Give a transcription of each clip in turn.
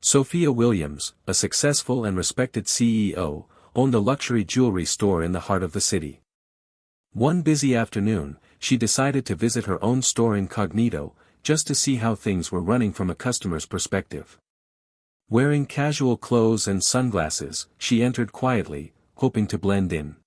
Sophia Williams, a successful and respected CEO, owned a luxury jewelry store in the heart of the city. One busy afternoon, she decided to visit her own store incognito, just to see how things were running from a customer's perspective. Wearing casual clothes and sunglasses, she entered quietly, hoping to blend in.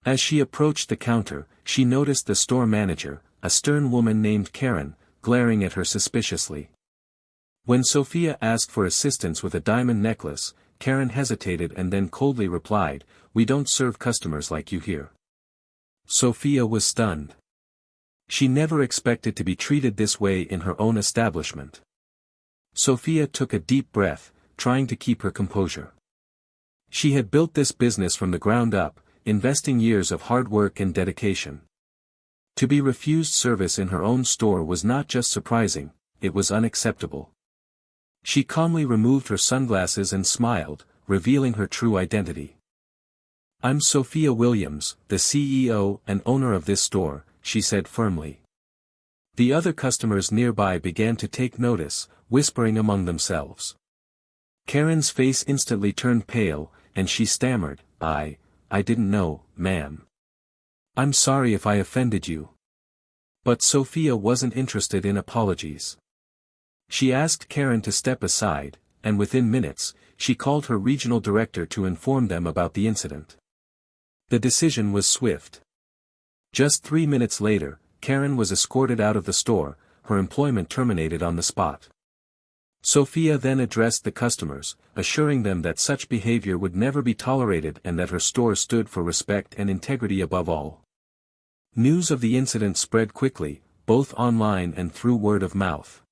As she approached the counter, she noticed the store manager, a stern woman named Karen, glaring at her suspiciously. When Sophia asked for assistance with a diamond necklace, Karen hesitated and then coldly replied, "We don't serve customers like you here." Sophia was stunned. She never expected to be treated this way in her own establishment. Sophia took a deep breath, trying to keep her composure. She had built this business from the ground up, investing years of hard work and dedication. To be refused service in her own store was not just surprising, it was unacceptable. She calmly removed her sunglasses and smiled, revealing her true identity. "I'm Sophia Williams, the CEO and owner of this store," she said firmly. The other customers nearby began to take notice, whispering among themselves. Karen's face instantly turned pale, and she stammered, I didn't know, ma'am. I'm sorry if I offended you." But Sophia wasn't interested in apologies. She asked Karen to step aside, and within minutes, she called her regional director to inform them about the incident. The decision was swift. Just 3 minutes later, Karen was escorted out of the store, her employment terminated on the spot. Sophia then addressed the customers, assuring them that such behavior would never be tolerated and that her store stood for respect and integrity above all. News of the incident spread quickly, both online and through word of mouth.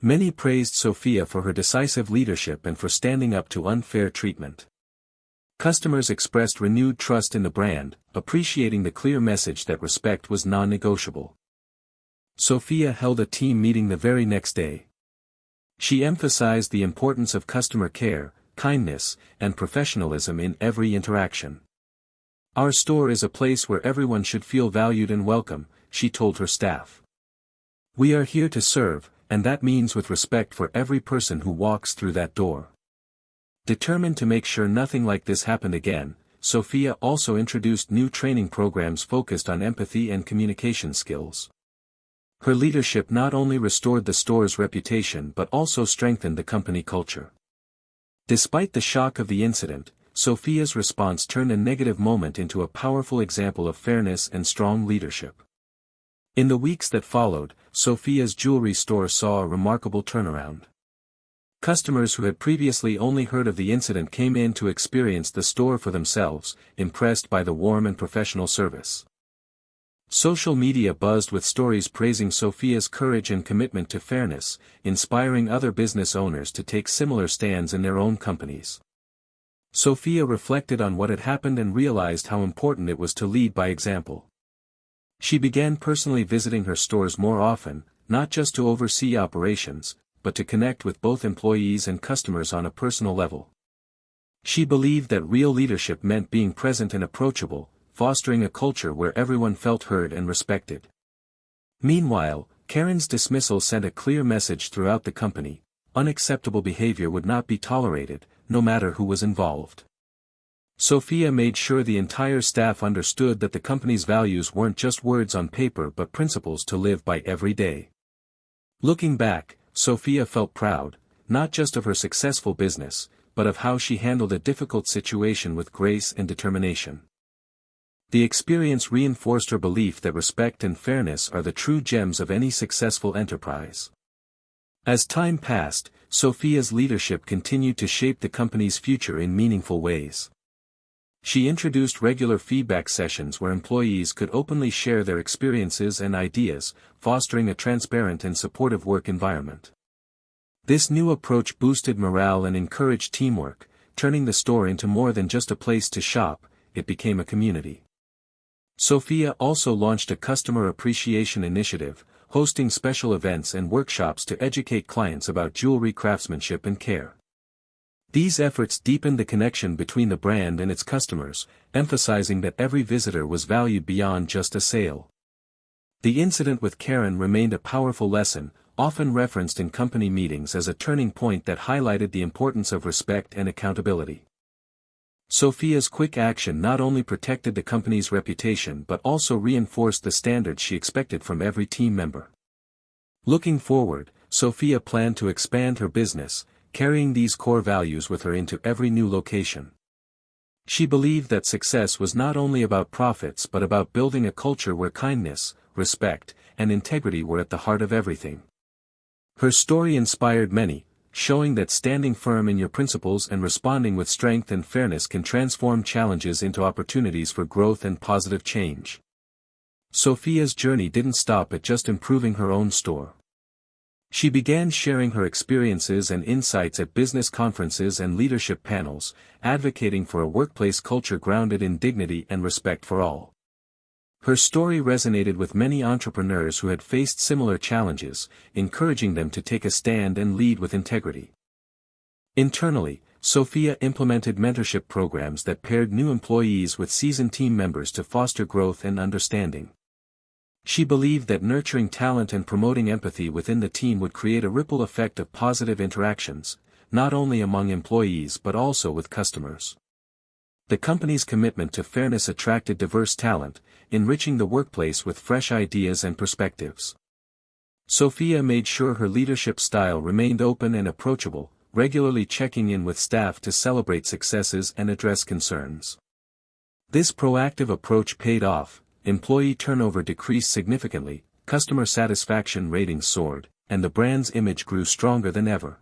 Many praised Sophia for her decisive leadership and for standing up to unfair treatment. Customers expressed renewed trust in the brand, appreciating the clear message that respect was non-negotiable. Sophia held a team meeting the very next day. She emphasized the importance of customer care, kindness, and professionalism in every interaction. "Our store is a place where everyone should feel valued and welcome," she told her staff. "We are here to serve, and that means with respect for every person who walks through that door." Determined to make sure nothing like this happened again, Sophia also introduced new training programs focused on empathy and communication skills. Her leadership not only restored the store's reputation but also strengthened the company culture. Despite the shock of the incident, Sophia's response turned a negative moment into a powerful example of fairness and strong leadership. In the weeks that followed, Sophia's jewelry store saw a remarkable turnaround. Customers who had previously only heard of the incident came in to experience the store for themselves, impressed by the warm and professional service. Social media buzzed with stories praising Sophia's courage and commitment to fairness, inspiring other business owners to take similar stands in their own companies. Sophia reflected on what had happened and realized how important it was to lead by example. She began personally visiting her stores more often, not just to oversee operations, but to connect with both employees and customers on a personal level. She believed that real leadership meant being present and approachable, fostering a culture where everyone felt heard and respected. Meanwhile, Karen's dismissal sent a clear message throughout the company: unacceptable behavior would not be tolerated, no matter who was involved. Sophia made sure the entire staff understood that the company's values weren't just words on paper but principles to live by every day. Looking back, Sophia felt proud, not just of her successful business, but of how she handled a difficult situation with grace and determination. The experience reinforced her belief that respect and fairness are the true gems of any successful enterprise. As time passed, Sophia's leadership continued to shape the company's future in meaningful ways. She introduced regular feedback sessions where employees could openly share their experiences and ideas, fostering a transparent and supportive work environment. This new approach boosted morale and encouraged teamwork, turning the store into more than just a place to shop, it became a community. Sophia also launched a customer appreciation initiative, hosting special events and workshops to educate clients about jewelry craftsmanship and care. These efforts deepened the connection between the brand and its customers, emphasizing that every visitor was valued beyond just a sale. The incident with Karen remained a powerful lesson: often referenced in company meetings as a turning point that highlighted the importance of respect and accountability. Sophia's quick action not only protected the company's reputation but also reinforced the standards she expected from every team member. Looking forward, Sophia planned to expand her business, carrying these core values with her into every new location. She believed that success was not only about profits but about building a culture where kindness, respect, and integrity were at the heart of everything. Her story inspired many, showing that standing firm in your principles and responding with strength and fairness can transform challenges into opportunities for growth and positive change. Sophia's journey didn't stop at just improving her own store. She began sharing her experiences and insights at business conferences and leadership panels, advocating for a workplace culture grounded in dignity and respect for all. Her story resonated with many entrepreneurs who had faced similar challenges, encouraging them to take a stand and lead with integrity. Internally, Sophia implemented mentorship programs that paired new employees with seasoned team members to foster growth and understanding. She believed that nurturing talent and promoting empathy within the team would create a ripple effect of positive interactions, not only among employees but also with customers. The company's commitment to fairness attracted diverse talent, enriching the workplace with fresh ideas and perspectives. Sophia made sure her leadership style remained open and approachable, regularly checking in with staff to celebrate successes and address concerns. This proactive approach paid off. Employee turnover decreased significantly, customer satisfaction ratings soared, and the brand's image grew stronger than ever.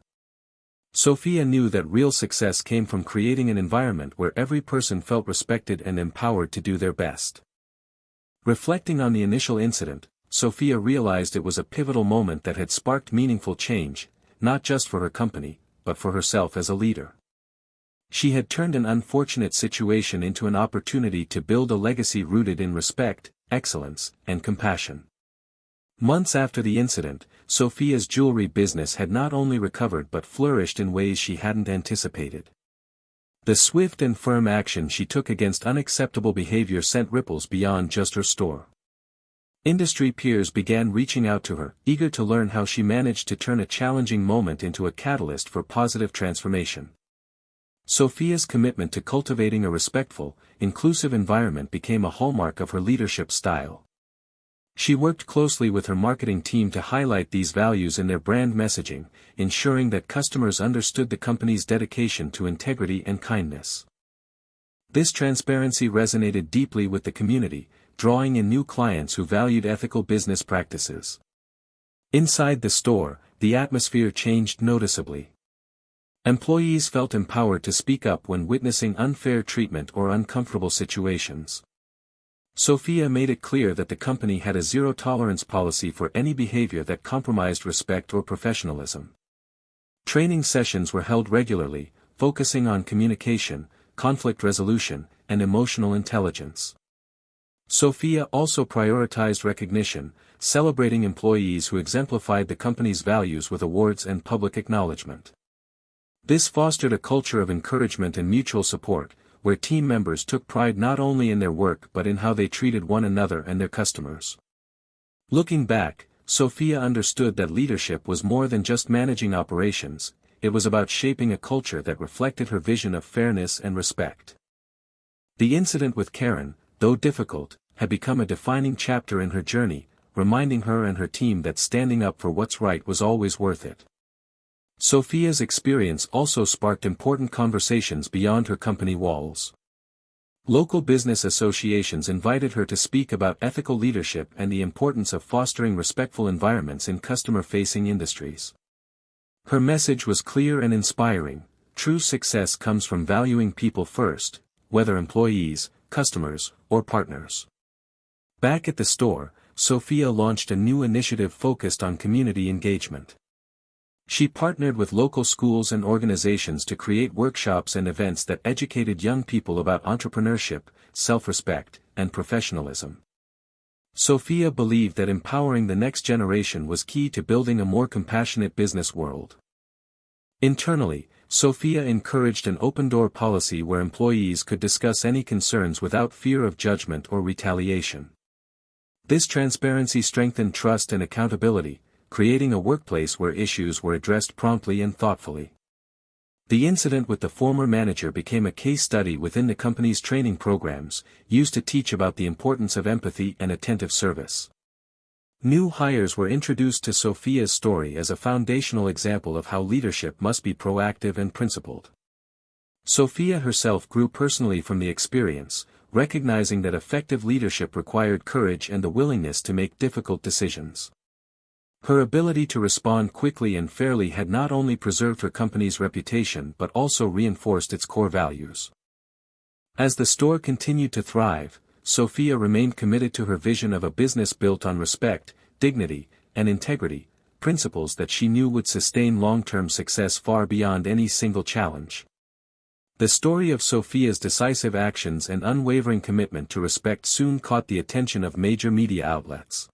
Sophia knew that real success came from creating an environment where every person felt respected and empowered to do their best. Reflecting on the initial incident, Sophia realized it was a pivotal moment that had sparked meaningful change, not just for her company, but for herself as a leader. She had turned an unfortunate situation into an opportunity to build a legacy rooted in respect, excellence, and compassion. Months after the incident, Sophia's jewelry business had not only recovered but flourished in ways she hadn't anticipated. The swift and firm action she took against unacceptable behavior sent ripples beyond just her store. Industry peers began reaching out to her, eager to learn how she managed to turn a challenging moment into a catalyst for positive transformation. Sophia's commitment to cultivating a respectful, inclusive environment became a hallmark of her leadership style. She worked closely with her marketing team to highlight these values in their brand messaging, ensuring that customers understood the company's dedication to integrity and kindness. This transparency resonated deeply with the community, drawing in new clients who valued ethical business practices. Inside the store, the atmosphere changed noticeably. Employees felt empowered to speak up when witnessing unfair treatment or uncomfortable situations. Sophia made it clear that the company had a zero-tolerance policy for any behavior that compromised respect or professionalism. Training sessions were held regularly, focusing on communication, conflict resolution, and emotional intelligence. Sophia also prioritized recognition, celebrating employees who exemplified the company's values with awards and public acknowledgement. This fostered a culture of encouragement and mutual support, where team members took pride not only in their work but in how they treated one another and their customers. Looking back, Sophia understood that leadership was more than just managing operations, it was about shaping a culture that reflected her vision of fairness and respect. The incident with Karen, though difficult, had become a defining chapter in her journey, reminding her and her team that standing up for what's right was always worth it. Sophia's experience also sparked important conversations beyond her company walls. Local business associations invited her to speak about ethical leadership and the importance of fostering respectful environments in customer-facing industries. Her message was clear and inspiring: true success comes from valuing people first, whether employees, customers, or partners. Back at the store, Sophia launched a new initiative focused on community engagement. She partnered with local schools and organizations to create workshops and events that educated young people about entrepreneurship, self-respect, and professionalism. Sophia believed that empowering the next generation was key to building a more compassionate business world. Internally, Sophia encouraged an open-door policy where employees could discuss any concerns without fear of judgment or retaliation. This transparency strengthened trust and accountability, creating a workplace where issues were addressed promptly and thoughtfully. The incident with the former manager became a case study within the company's training programs, used to teach about the importance of empathy and attentive service. New hires were introduced to Sophia's story as a foundational example of how leadership must be proactive and principled. Sophia herself grew personally from the experience, recognizing that effective leadership required courage and the willingness to make difficult decisions. Her ability to respond quickly and fairly had not only preserved her company's reputation but also reinforced its core values. As the store continued to thrive, Sophia remained committed to her vision of a business built on respect, dignity, and integrity, principles that she knew would sustain long-term success far beyond any single challenge. The story of Sophia's decisive actions and unwavering commitment to respect soon caught the attention of major media outlets.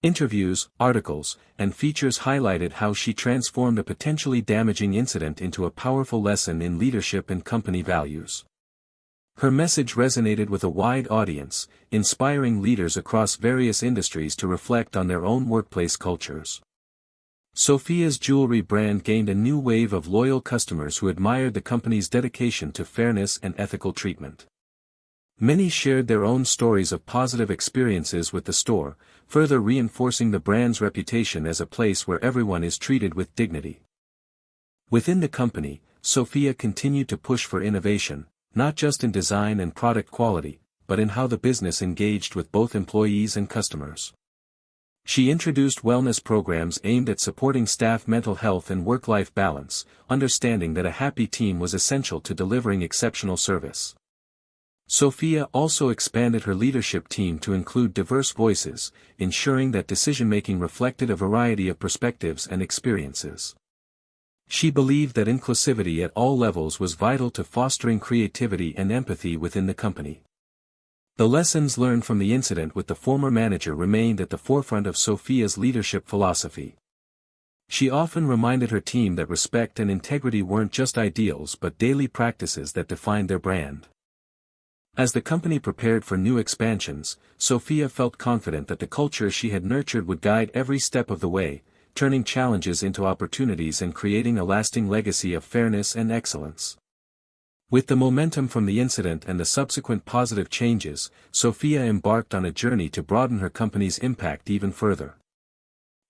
Interviews, articles, and features highlighted how she transformed a potentially damaging incident into a powerful lesson in leadership and company values. Her message resonated with a wide audience, inspiring leaders across various industries to reflect on their own workplace cultures. Sophia's jewelry brand gained a new wave of loyal customers who admired the company's dedication to fairness and ethical treatment. Many shared their own stories of positive experiences with the store, further reinforcing the brand's reputation as a place where everyone is treated with dignity. Within the company, Sophia continued to push for innovation, not just in design and product quality, but in how the business engaged with both employees and customers. She introduced wellness programs aimed at supporting staff mental health and work-life balance, understanding that a happy team was essential to delivering exceptional service. Sophia also expanded her leadership team to include diverse voices, ensuring that decision-making reflected a variety of perspectives and experiences. She believed that inclusivity at all levels was vital to fostering creativity and empathy within the company. The lessons learned from the incident with the former manager remained at the forefront of Sophia's leadership philosophy. She often reminded her team that respect and integrity weren't just ideals but daily practices that defined their brand. As the company prepared for new expansions, Sophia felt confident that the culture she had nurtured would guide every step of the way, turning challenges into opportunities and creating a lasting legacy of fairness and excellence. With the momentum from the incident and the subsequent positive changes, Sophia embarked on a journey to broaden her company's impact even further.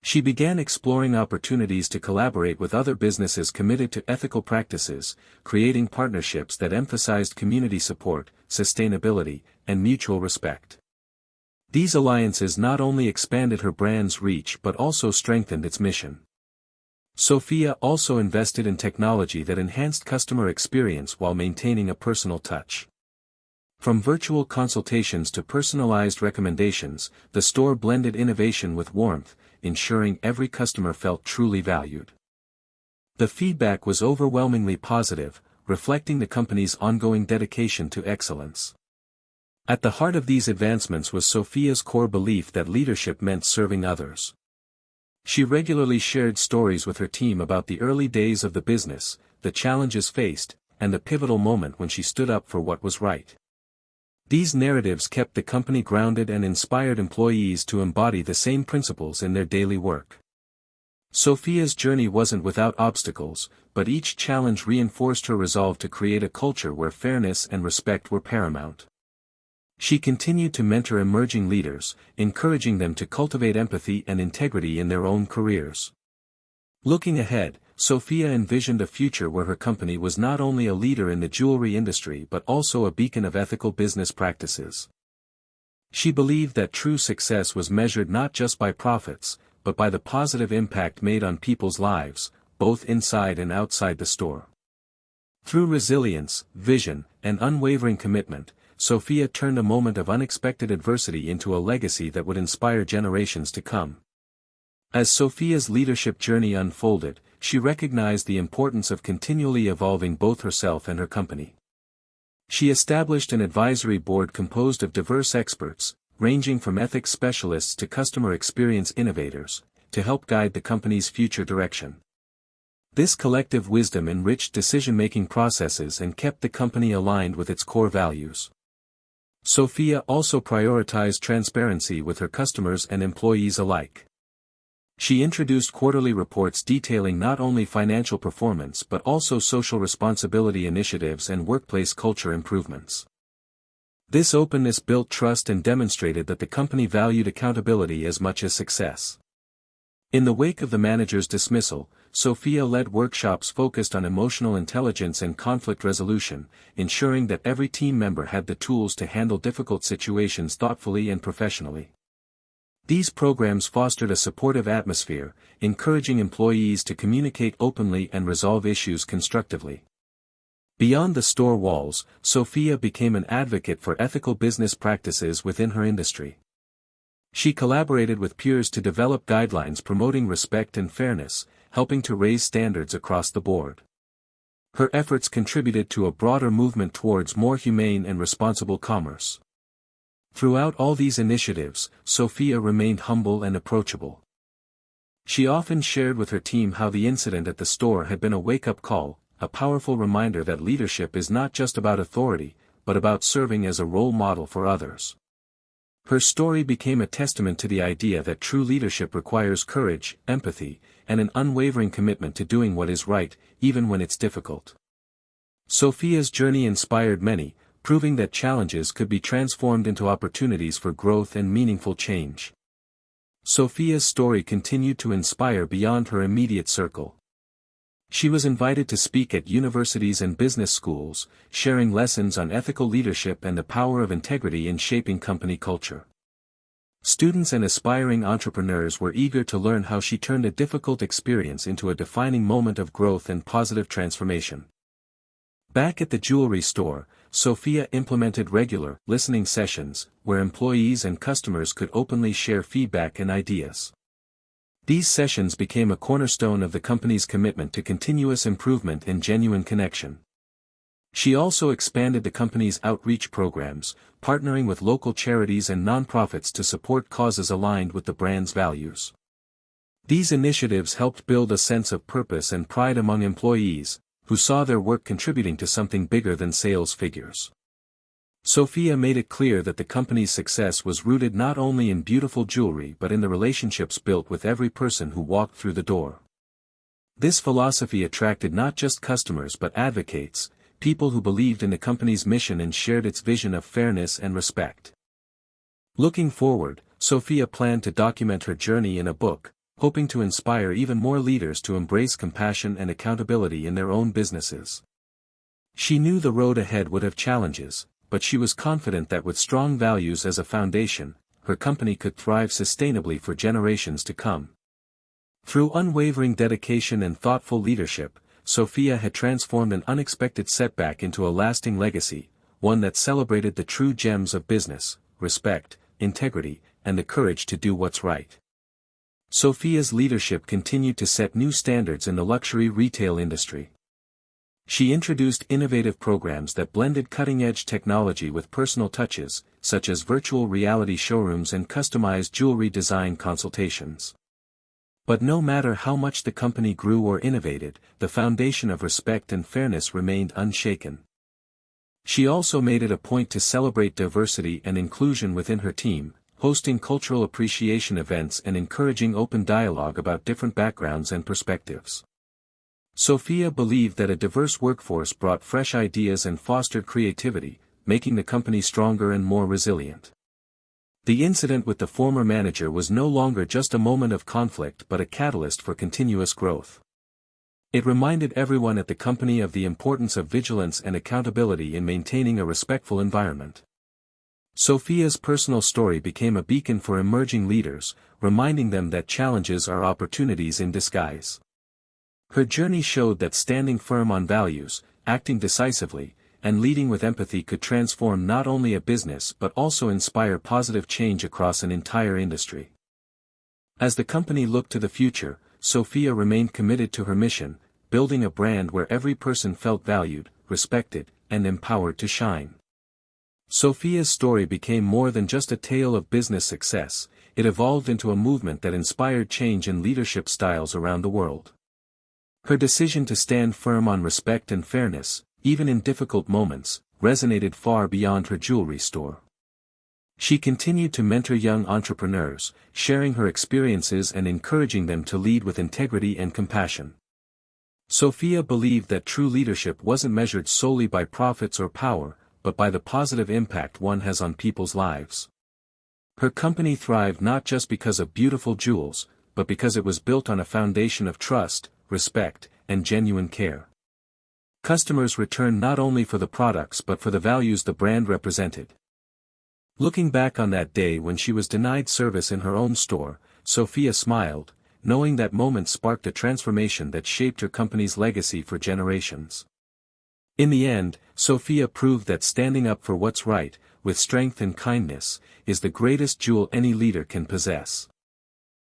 She began exploring opportunities to collaborate with other businesses committed to ethical practices, creating partnerships that emphasized community support, sustainability, and mutual respect. These alliances not only expanded her brand's reach but also strengthened its mission. Sophia also invested in technology that enhanced customer experience while maintaining a personal touch. From virtual consultations to personalized recommendations, the store blended innovation with warmth, ensuring every customer felt truly valued. The feedback was overwhelmingly positive, reflecting the company's ongoing dedication to excellence. At the heart of these advancements was Sophia's core belief that leadership meant serving others. She regularly shared stories with her team about the early days of the business, the challenges faced, and the pivotal moment when she stood up for what was right. These narratives kept the company grounded and inspired employees to embody the same principles in their daily work. Sophia's journey wasn't without obstacles, but each challenge reinforced her resolve to create a culture where fairness and respect were paramount. She continued to mentor emerging leaders, encouraging them to cultivate empathy and integrity in their own careers. Looking ahead, Sophia envisioned a future where her company was not only a leader in the jewelry industry but also a beacon of ethical business practices. She believed that true success was measured not just by profits, but by the positive impact made on people's lives, both inside and outside the store. Through resilience, vision, and unwavering commitment, Sophia turned a moment of unexpected adversity into a legacy that would inspire generations to come. As Sophia's leadership journey unfolded, she recognized the importance of continually evolving both herself and her company. She established an advisory board composed of diverse experts, ranging from ethics specialists to customer experience innovators, to help guide the company's future direction. This collective wisdom enriched decision-making processes and kept the company aligned with its core values. Sophia also prioritized transparency with her customers and employees alike. She introduced quarterly reports detailing not only financial performance but also social responsibility initiatives and workplace culture improvements. This openness built trust and demonstrated that the company valued accountability as much as success. In the wake of the manager's dismissal, Sophia led workshops focused on emotional intelligence and conflict resolution, ensuring that every team member had the tools to handle difficult situations thoughtfully and professionally. These programs fostered a supportive atmosphere, encouraging employees to communicate openly and resolve issues constructively. Beyond the store walls, Sophia became an advocate for ethical business practices within her industry. She collaborated with peers to develop guidelines promoting respect and fairness, helping to raise standards across the board. Her efforts contributed to a broader movement towards more humane and responsible commerce. Throughout all these initiatives, Sophia remained humble and approachable. She often shared with her team how the incident at the store had been a wake-up call, a powerful reminder that leadership is not just about authority, but about serving as a role model for others. Her story became a testament to the idea that true leadership requires courage, empathy, and an unwavering commitment to doing what is right, even when it's difficult. Sophia's journey inspired many, proving that challenges could be transformed into opportunities for growth and meaningful change. Sophia's story continued to inspire beyond her immediate circle. She was invited to speak at universities and business schools, sharing lessons on ethical leadership and the power of integrity in shaping company culture. Students and aspiring entrepreneurs were eager to learn how she turned a difficult experience into a defining moment of growth and positive transformation. Back at the jewelry store, Sophia implemented regular listening sessions, where employees and customers could openly share feedback and ideas. These sessions became a cornerstone of the company's commitment to continuous improvement and genuine connection. She also expanded the company's outreach programs, partnering with local charities and nonprofits to support causes aligned with the brand's values. These initiatives helped build a sense of purpose and pride among employees, who saw their work contributing to something bigger than sales figures. Sophia made it clear that the company's success was rooted not only in beautiful jewelry but in the relationships built with every person who walked through the door. This philosophy attracted not just customers but advocates, people who believed in the company's mission and shared its vision of fairness and respect. Looking forward, Sophia planned to document her journey in a book, hoping to inspire even more leaders to embrace compassion and accountability in their own businesses. She knew the road ahead would have challenges, but she was confident that with strong values as a foundation, her company could thrive sustainably for generations to come. Through unwavering dedication and thoughtful leadership, Sophia had transformed an unexpected setback into a lasting legacy, one that celebrated the true gems of business: respect, integrity, and the courage to do what's right. Sophia's leadership continued to set new standards in the luxury retail industry. She introduced innovative programs that blended cutting-edge technology with personal touches, such as virtual reality showrooms and customized jewelry design consultations. But no matter how much the company grew or innovated, the foundation of respect and fairness remained unshaken. She also made it a point to celebrate diversity and inclusion within her team, hosting cultural appreciation events and encouraging open dialogue about different backgrounds and perspectives. Sophia believed that a diverse workforce brought fresh ideas and fostered creativity, making the company stronger and more resilient. The incident with the former manager was no longer just a moment of conflict but a catalyst for continuous growth. It reminded everyone at the company of the importance of vigilance and accountability in maintaining a respectful environment. Sophia's personal story became a beacon for emerging leaders, reminding them that challenges are opportunities in disguise. Her journey showed that standing firm on values, acting decisively, and leading with empathy could transform not only a business but also inspire positive change across an entire industry. As the company looked to the future, Sophia remained committed to her mission, building a brand where every person felt valued, respected, and empowered to shine. Sophia's story became more than just a tale of business success, it evolved into a movement that inspired change in leadership styles around the world. Her decision to stand firm on respect and fairness, even in difficult moments, resonated far beyond her jewelry store. She continued to mentor young entrepreneurs, sharing her experiences and encouraging them to lead with integrity and compassion. Sophia believed that true leadership wasn't measured solely by profits or power, but by the positive impact one has on people's lives. Her company thrived not just because of beautiful jewels, but because it was built on a foundation of trust, respect, and genuine care. Customers returned not only for the products but for the values the brand represented. Looking back on that day when she was denied service in her own store, Sophia smiled, knowing that moment sparked a transformation that shaped her company's legacy for generations. In the end, Sophia proved that standing up for what's right, with strength and kindness, is the greatest jewel any leader can possess.